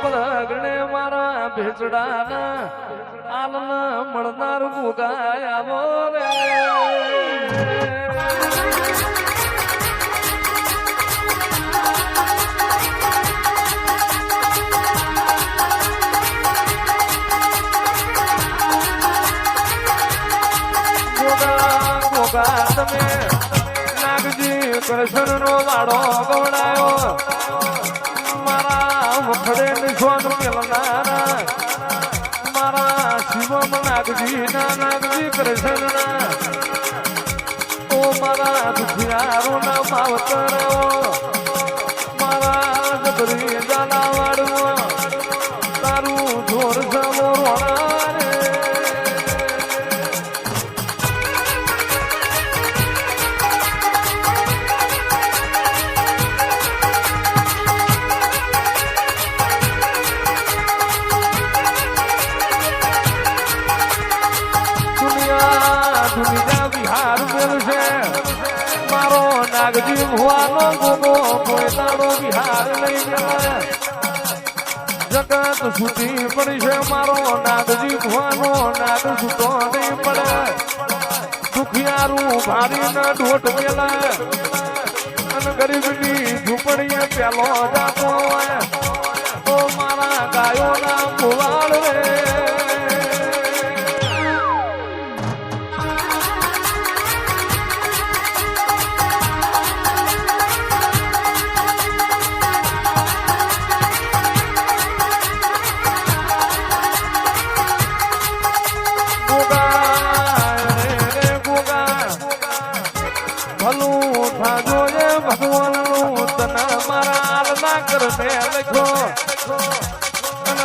પલગણે મારા ભેચડાના આલના મળનાર મુગાયા રે તમે નાગજી કૃષ્ણ નો વાડો ગવડાયો મારા વખડે નિશોન મેલનારા મારા શિવમ નાગજી ના નાગજી કૃષ્ણ ના ઓ મારા દુખિયારો ના માવતરો મારા જબરી જાલા વાડવા તારું જોર સમો રોણા રે બિહાર મેલ છે મારો નાગજી ભુવાનો ગોગો પોતાનો બિહાર લઈ ગયા જગત છૂટી પડી છે મારો નાગજી ભુવાનો નાગ છૂટો નહીં પડે દુખિયારું ભારી ના ઢોટ પેલા અને ગરીબની ઝૂંપડીએ પેલો જાતો હોય તો મારા ગાયો ના ભુવાળ રે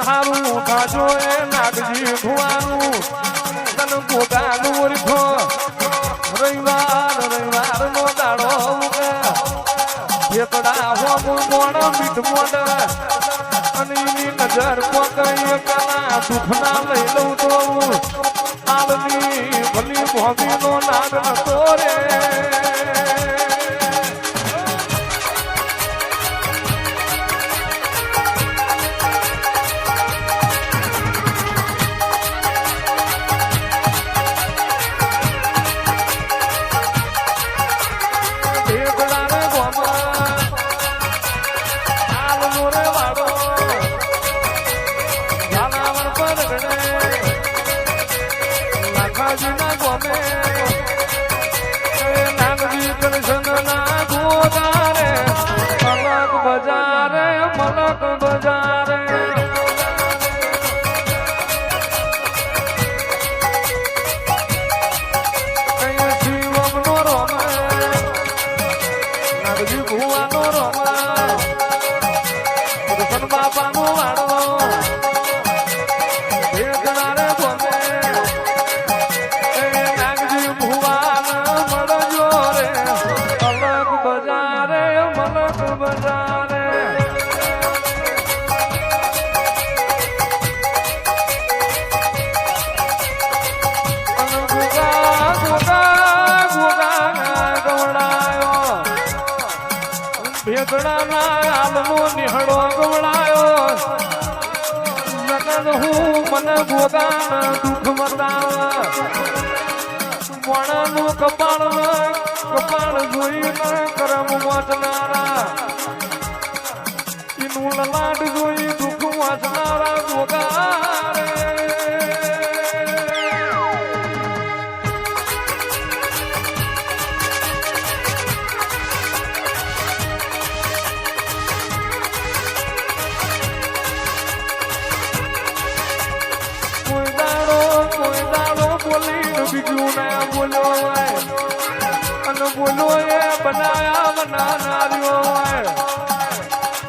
હારું ખાજો એ નાગજી ભુવાનું તન ગોગાનું ઓળખો રવિવાર નો દાડો ભેતડા હોમ મોણ મીઠ મોડ અને એની નજર પોકઈ પેલા દુખના લઈ લઉં તો આલની ભલી ભોમી નો નાગ નતો રે નિહળો ગવડાયો નકદ હું મને ભોગા દુઃખ મતાવા મોણાનું કપાળ જોઈને કરમ વાંચનારા એનું લલાટ જોઈ દુઃખ વાંચનારા ભોગા બીજું ના બોલો અને બોલો એ બનાયા બનાનાર્યો હોય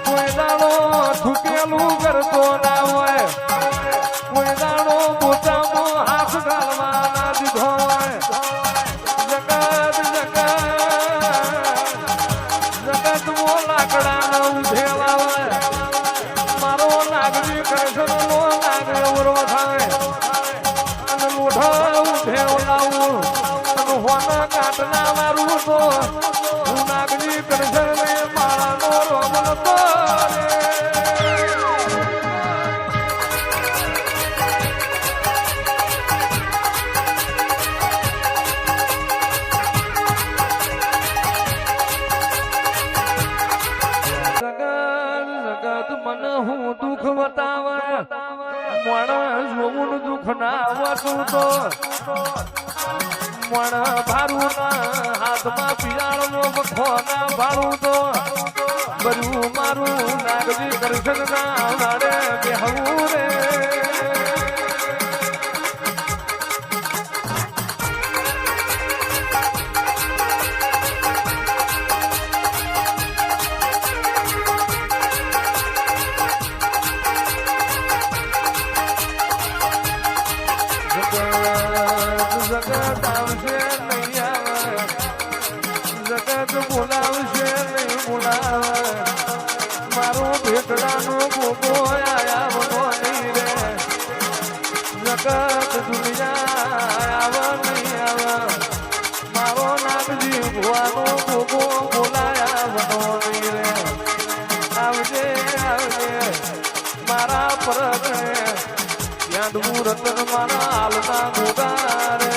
કોઈ દાડો થૂકેલું કરતો ના હોય કોઈ દાડો મોટામાં હાથ ઘાલવા ના દીધો હોય જગત મો લાકડા ઉધેલા હોય મારો નાગરી કૃષ્ણ નો નાગ એવરો થાય અને લોઢા કાટના મારું તો હું નાગજી કૃષ્ણ માળાનો રોમન તો બનાવતું તો મણ ભારું ના હાથમાં પિયાળનો મખો ના ભાડું તો બધું મારું નાગજી દર્શન ના નાડે બેહવું રે જગત આવશે નહીં આવે જગત બોલાવશે નહીં બોલાવે મારો ભેટડાનો ભોગો આયાવનો નહીં રે જગત દુનિયા આવ નહીં આવે મારો નાગજી ભુવાનો ભોગો બોલાયાવનો નહીં રે આવજે આવજે મારા પરગણે યાદવું રતન મારા હાલના ગોગારે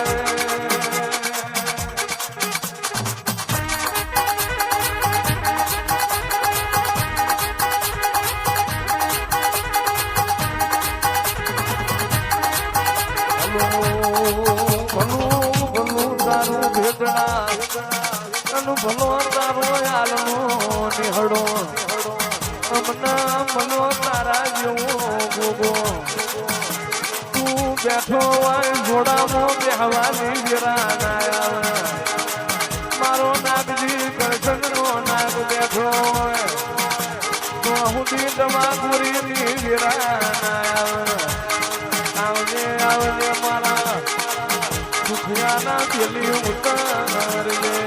ભલું તારું ભેટણા ભલો તારો હાલનો નિહળો અમના મનો તારા જેવો ગોગો બેઠો હોય જોડામાં બેહવાની વિરાના મારો નાગજી કરશનનો નાગ બેઠો હોય તો હુંડી દમાગુરીની વિરાના આવજે આવજે મારા દુખિયાના પેલી ઉતારજે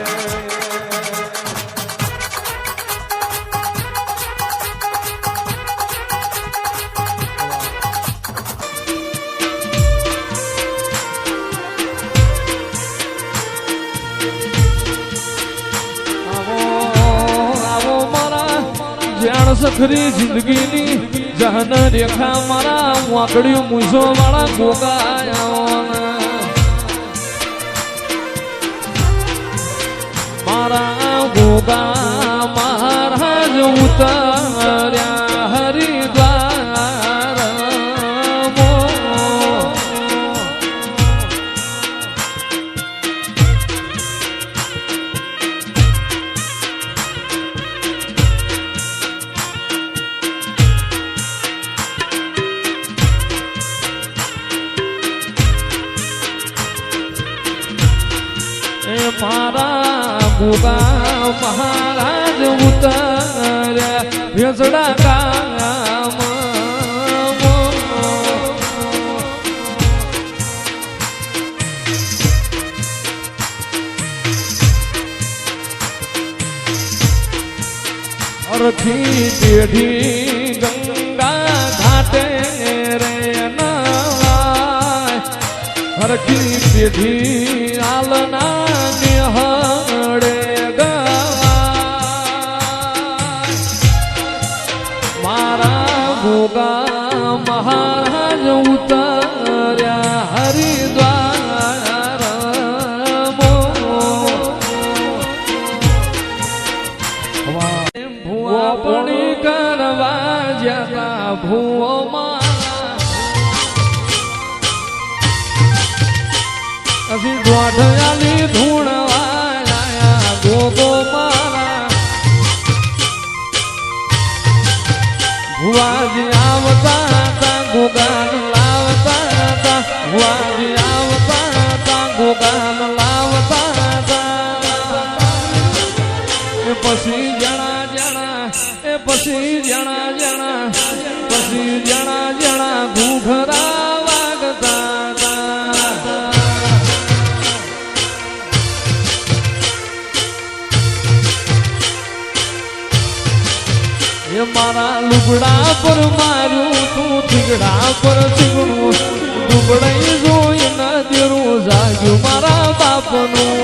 જાણ સખરી જિંદગીની જહન રેખા મારા વાકડ્યું મૂસો વાળા ગોગાયા મારા ગોગા મહારાજ ઉતર્યા હરિદ્વાર મારા ગોગા મહારાજ ઉતર્યા ભેસડા ગામ અરથી પેઢી ગંગા ઘાટે રે નાય હરખી પેઢી આલના નિહળે મારા ગોગા મહારાજ ઉતર્યા હરિદ્વાર ભુવા પણી કરવા જતા ભુવો અસી દોઢયાલી ધૂણવાયા ગોગો મારા ભુવાજી આવતા હતા ગોગાન લાવતા હતા ભુવાજી આવતા હતા ગોગાન લાવતા હતા એ પછી જણા જણા એ પછી જણા જણા પછી જણા જણા ઘૂઘરા વાગતા મારા લુગડા પર મારું તું થીગડા પર થીગડું દુબડાઈ જોઈ ન દેરું જાગ્યું મારા બાપનું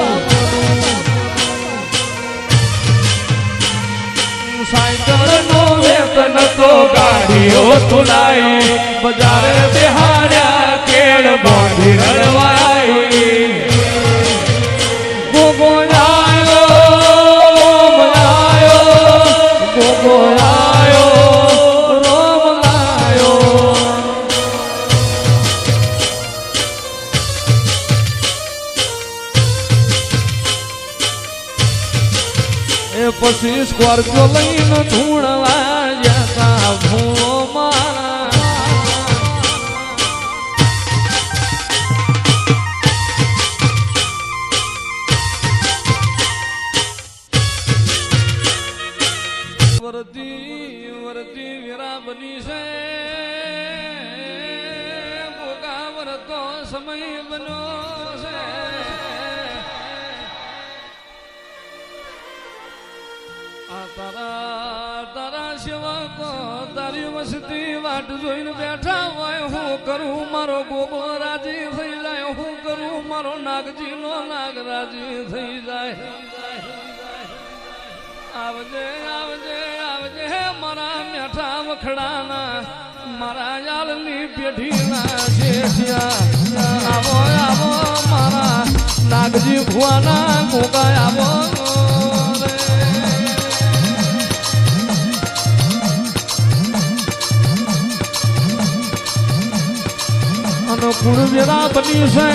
સાયકલ નો વેતન તો ગાડીઓ તુલાઈ બજારે બિહાર્યા કેળ બાંધી રડવાઈ ગોગો એ પછી સ્કોર્પિયો લઈને ધૂણવા જતા ભૂલો મારા વરતી વીરા બની છે ગોગા વરતો સમય બન્યો છે આ તારા સેવકો તારી વસતી વાટ જોઈને બેઠા હોય હું કરું મારો ગોગો રાજી થઈ જાય હું કરું મારો નાગજી નો નાગ રાજી થઈ જાય આવજે આવજે આવજે મારા મેઠા વખડાના મારા યાલની પેઢીના શેઠિયા આવો આવો મારા નાગજી ભુવાના ગોગા આવો અને કુળ વેરા બની છે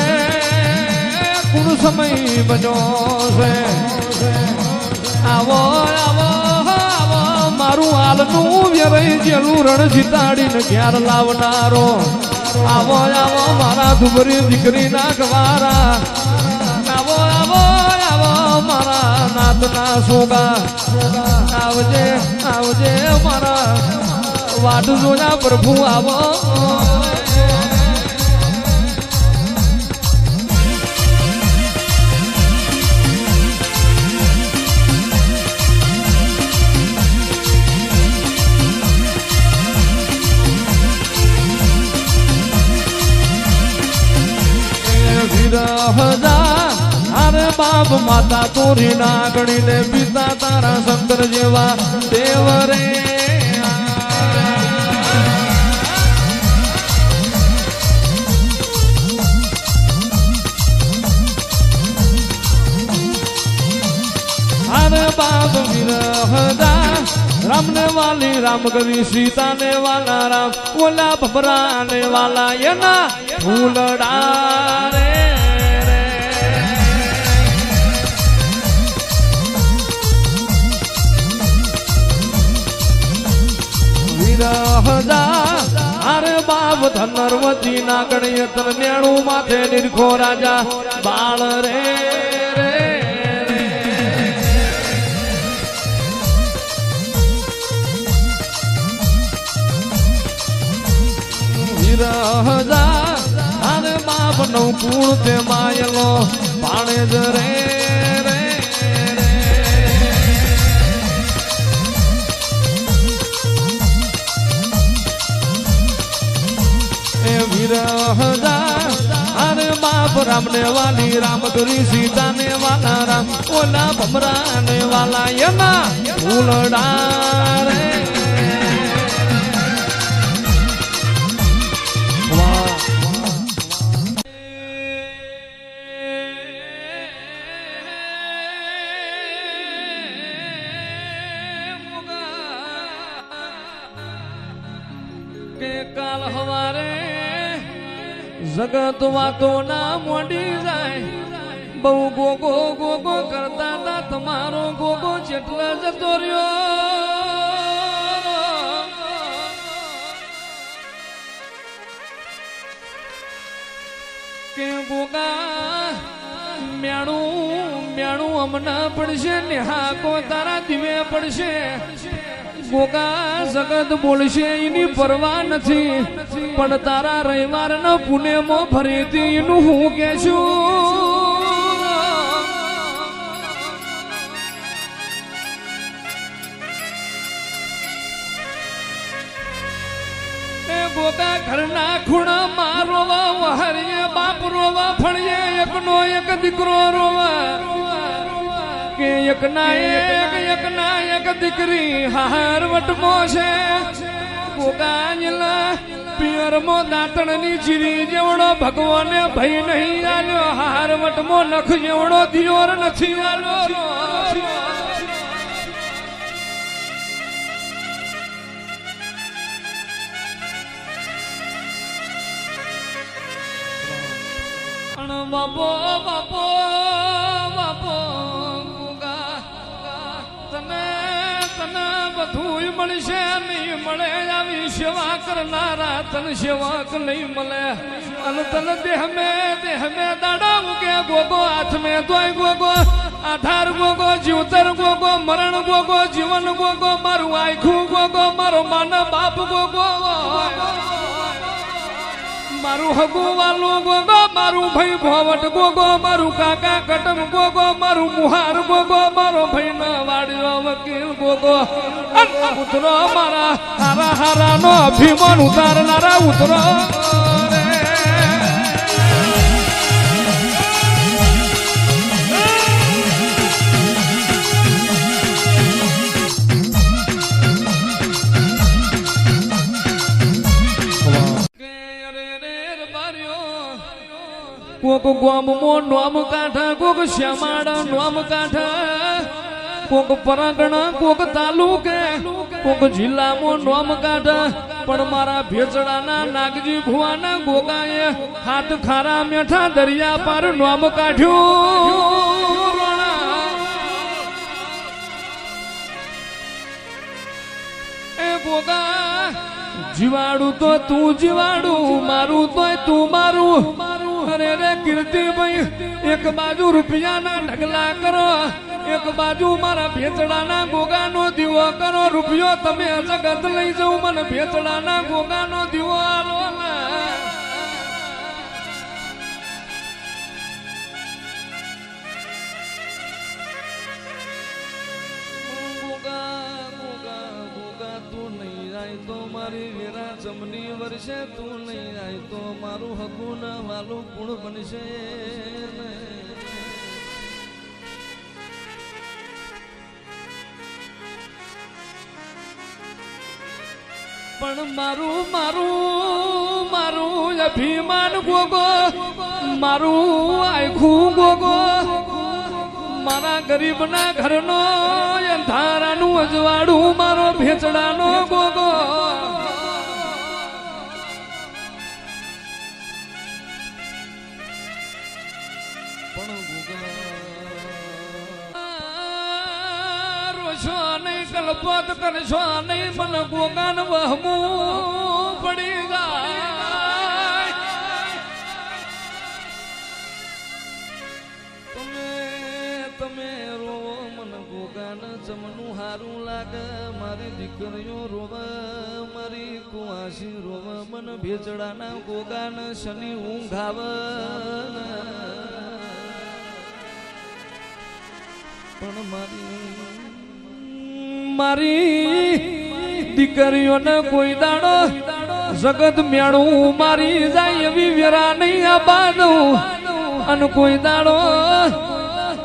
કુળ સમય બન્યો છે આવો આવો આવો મારું હાલનું વેરાઈ જેલું રણ જીતાડીને ઘેર લાવનારો આવો આવો મારા દુબરી દીકરીના ગવારા આવો આવો આવો મારા નાતના સોગા આવજે આવજે મારા વાડ જોયા પ્રભુ આવો અરે બાપ માતા તોરી નાગણી ને પિતા તારા શંકર જેવા દેવ રે અરે બાપ વિરહદા રામને વાલી રામ કવિ સીતા ને વાલા રામ ઓલા ભબરા ને વાલા એના ફૂલડા રે વિરહદા અરે બાપ ધનરવતી ના ગણિયતર નેણું માથે નિરખો રાજા બાળ રે અરે બાપ નવ કુળ તે માયલો પાણે જ રે એ વિરહદા અરે બાપ રામ ને વાલી રામ કરી સીતા ને વાલા રામ ઓલા ભમરા ને વાલા એના ફૂલડા રે કાલ હવારે જગત વાતો ના મોડી જાય બહુ ગોગો ગોગો કરતા હતા તમારો ગોગો જેટલા જતો રહ્યો કે ગોગા મેણું મેણું હમણાં પડશે ને હા કો તારા દીવે પડશે ગોગા જગત બોલશે એની પરવા નથી પણ તારા રવિવાર ના પુણ્યમાં ફરીથી એનું હું કે છું એ ગોગા ઘરના ખૂણા માં રોવા વહારીએ બાપ રોવા ફળીએ એકનો એક દીકરો રોવા કે એક ના એક દીકરી હાર વટમો છે ગોગાંજલા પિયર મો દાંતણ ની ચીરી જેવડો ભગવાને ભય નહીં આલ્યો હાર વટમો નખ જેવડો દિયોર નથી આલ્યો બાપો બાપો બાપો તને તને બધું મળશે નહીં મળે આવી સેવા કરનારા તને સેવક નહીં મળે અને તને દેહ મેં દાડા ઉગે ગોગો હાથ મેં ધોય ગોગો આધાર ગોગો જીવતર ગોગો મરણ ગોગો જીવન ગોગો મારું આખું ગોગો મારો માના બાપ ગોગો મારું હગુ વાલું ગોગો મારું ભાઈ ભોવટ ગોગો મારું કાકા કટમ ગોગો મારું મુહાર ગોગો મારો ભાઈ નો વાડ્યો વકીલ ગોગો ઉતરો મારા હારા હારા નો અભિમાન ઉતારનારા ઉતરો કોક ગોમમો નોમ કાઢા કોક શ્યામાડા નોમ કાઢા કોક પરાગણા કોક તાલુકે કોક જિલ્લામાં નોમ કાઢા પણ મારા ભેચડાના નાગજી ભુવાના ગોગાએ હાથ ખારા મેઠા દરિયા પાર નોમ કાઢ્યું એ ગોગા જીવાડું તો તું જીવાડું મારું તોય તું મારું અરે રે કીર્તિભાઈ એક બાજુ રૂપિયાના ઢગલા કરો એક બાજુ મારા ભેચડાના ગોગાનો દીવો કરો રૂપિયો તમે જગત લઈ જાઉં મને ભેચડાના ગોગાનો દીવો આલો તો મારી વેરા જમની વર્ષે તું નહીં આય તો મારું હકું ન વાલું પૂર્ણ બનશે પણ મારું અભિમાન ગોગો મારું આખું ગોગો મારા ગરીબના ઘરનો અંધારાનું અજવાળું મારો ભેચડાનો ગોગો પણ રોશો નહીં કલ્પત કરશો નહીં મને ગોગાન વહમું પડી જાય તમે રોવો મને ગોગાને જમનું હારું લાગે મારી દીકરીઓ રોવે મારી કુવાસી રોવે મને ભેચડાના ગોગાને શનિ ઊંઘ આવે પણ મારી દીકરીઓને કોઈ દાડો જગત મેળું મારી જાય એવી વેરા નહીં આબા દઉં અને કોઈ દાડો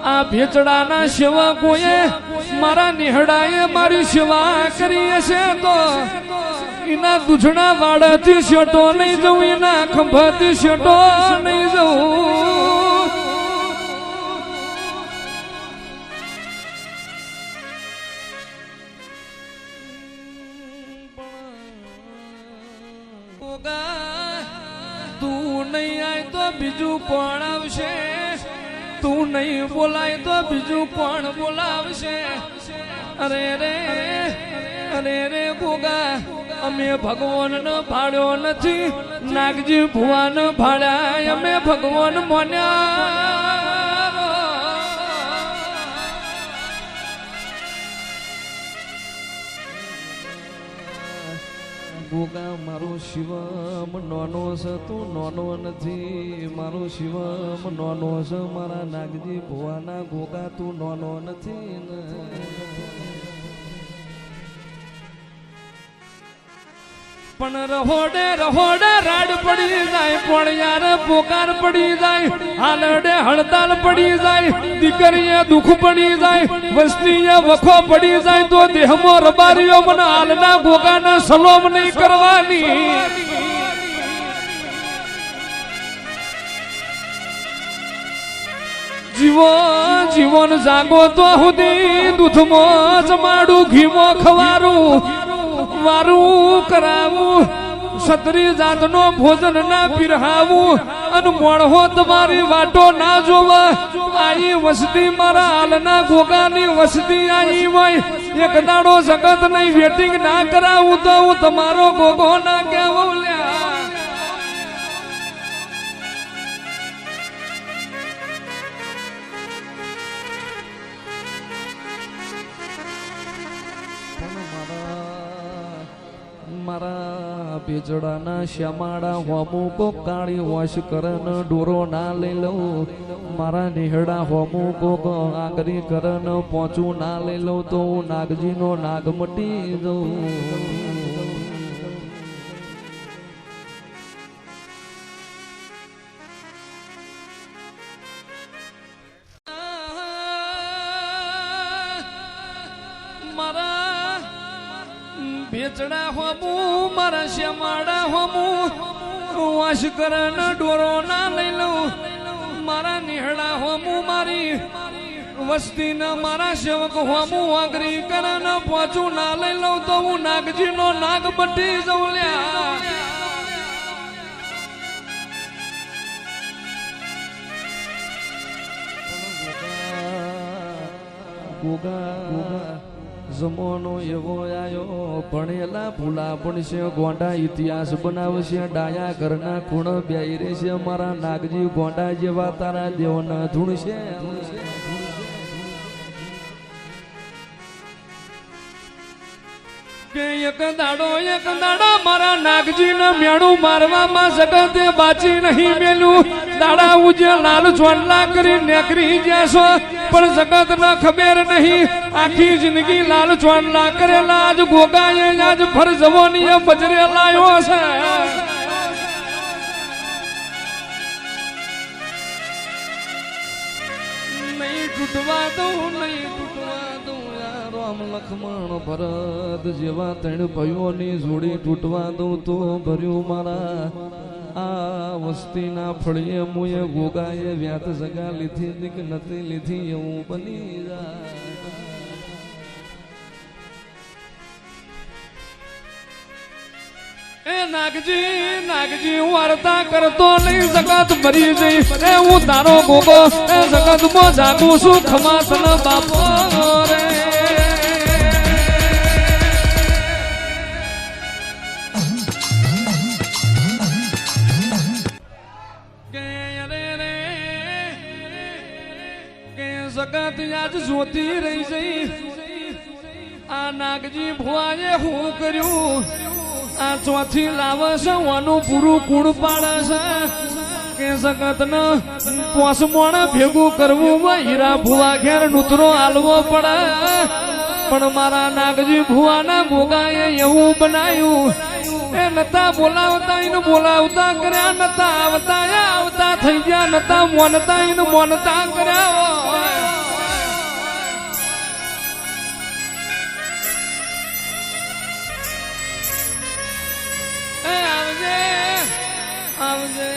આ ભેચડાના સેવકોએ મારા નિહડાએ મારી સેવા કરી હશે તો એના દૂધણા વાડાથી શેટો નહીં જવું એના ખંભાથી શેટો નહીં જવું તું નહીં આય તો બીજું કોણ આવશે તું નહીં બોલાય તો બીજું કોણ બોલાવશે અરે રે ગોગા અમે ભગવાન ભાડ્યો નથી નાગજી ભુવાન ભાડ્યા અમે ભગવાન મોન્યા ગોગા મારો શિવમ નોનો છે તું નોનો નથી મારો શિવમ નોનો છે મારા નાગજી ભુવાના ગોગા તું નોનો નથી પણ રહોડે રાડ પડી જાય પણ યાર પોકાર પડી જાય હાલડે હડતાલ પડી જાય દીકરીએ દુઃખ પડી જાય વસ્તીએ વખો પડી જાય તો દેહમાં રબારીઓ મને હાલના ગોગાને સલોમ નહીં કરવાની જીવન જાગો તો સુધી દૂધમાં જમાડું ઘીમાં ખવારું વારું કરાવું છત્રી જાતનો ભોજન ના પીરહાવું અને મોણહો તમારી વાટો ના જોવા આઈ વસતી મારા હાલના ગોગાની વસતી આઈ હોય એક દાડો જગત નહીં વેટિંગ ના કરાવું તો હું તમારો ગોગો ના કહેવું લ્યા મારા બેજડાના શ્યામાડા હોમુ કો કાળી વોશ કરન ડોરો ના લઈ લઉં મારા નિહડા હોમુ કો આગરી કરન પોચું ના લઈ લઉં તો હું નાગજીનો નાગ મટી જઉં બેચડા હોમુ મારા શ્યામાડા હોમુ વાશ કરન ડોરો ના લઈ લઉં મારા નિહડા હોમુ મારી વસ્તી ના મારા સેવક હોમુ આગરી કરન પોચું ના લઈ લઉં તો હું નાગજીનો નાગ બટી જઉં લ્યા ગોગા જમોનો એવો આયો ભણેલા ભૂલા ભણશે ગોંડા ઇતિહાસ બનાવશે ડાયા ઘરના ખૂણ બેહી રહેશે મારા નાગજી ગોંડા જેવા તારા દેવના ધૂણશે એક દાડો મારા નાગજી ને મેળું મારવામાં જગતે બાચી નહીં મેલું દાડા ઉજે લાલ ચોંડલા કરી નેકરી જશો પણ જગત ને ખબર નહીં આખી જિંદગી લાલ ચોંડલા કરેલા આજ ગોગાએ આજ ફર જવાની બજરે લાયો છે નહીં તૂટવા દઉં નહીં તૂટવા દઉં રામ લક્ષ્મણ ભરત જેવા ત્રણ ભાઈઓની જોડી તૂટવા દઉં તો ભર્યું મારા આ વસ્તીના ફળીએ મુએ ગોગાએ વ્યાત જગા લીધી કે નથી લીધી એવું બની જાય એ નાગજી વાર્તા કરતો નહીં જગત ભરી જઈ એ હું તારો ગોગો એ જગત માં જાગું છું ખમાસ ના બાપો રે જગત આજ જોતી રહી જઈ આ નાગજી ભુવાએ હું કર્યું આ ચોથી લાવે છે વાનું પૂરું કુળ પાડે છે કે જગત ને પોસમોણ ભેગું કરવું હીરા ભુવા ઘેર નૂતરો હાલવો પડે પણ મારા નાગજી ભુવાના ગોગાએ એવું બનાવ્યું એ નતા બોલાવતા એને બોલાવતા કર્યા નતા આવતા થઈ ગયા નતા મોનતા એને મોનતા કર્યા આવજે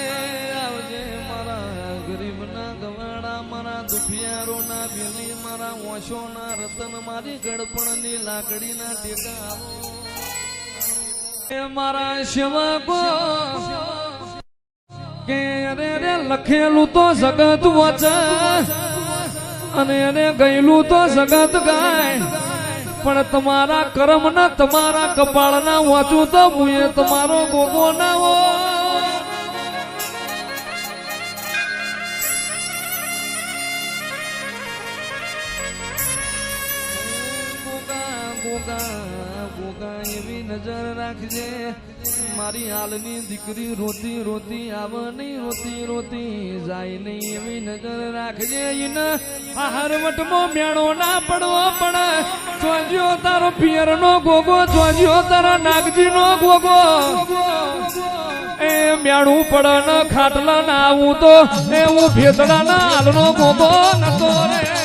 આવજે મારા ગરીબ ના ગવાડા મારા દુખિયારો ના બેલી મારા ઓશો ના રતન મારી ગડપણ ની લાકડી ના ટેકા એ મારા સેવકો કે અરે લખેલું તો જગત વચે અને એને ગયેલું તો જગત ગાય પણ તમારા કર્મ ના તમારા કપાળ ના વાંચું તો મુએ તમારો ગોગો ના હો ગોગા એવી નજર રાખજે મારી હાલની દીકરી રોતી રોતી આવે નહીં રોતી રોતી જાય નહીં એવી નજર રાખજે એને આ હરવટમાં મેળો ના પડવો પડે જોજો તારો પિયર નો ગોગો જોજો તારા નાગજી નો ગોગો એ મેળું પડે ને ખાટલા ના આવું તો એ હું ભેતડા ના હાલ નો ગોગો નતો રે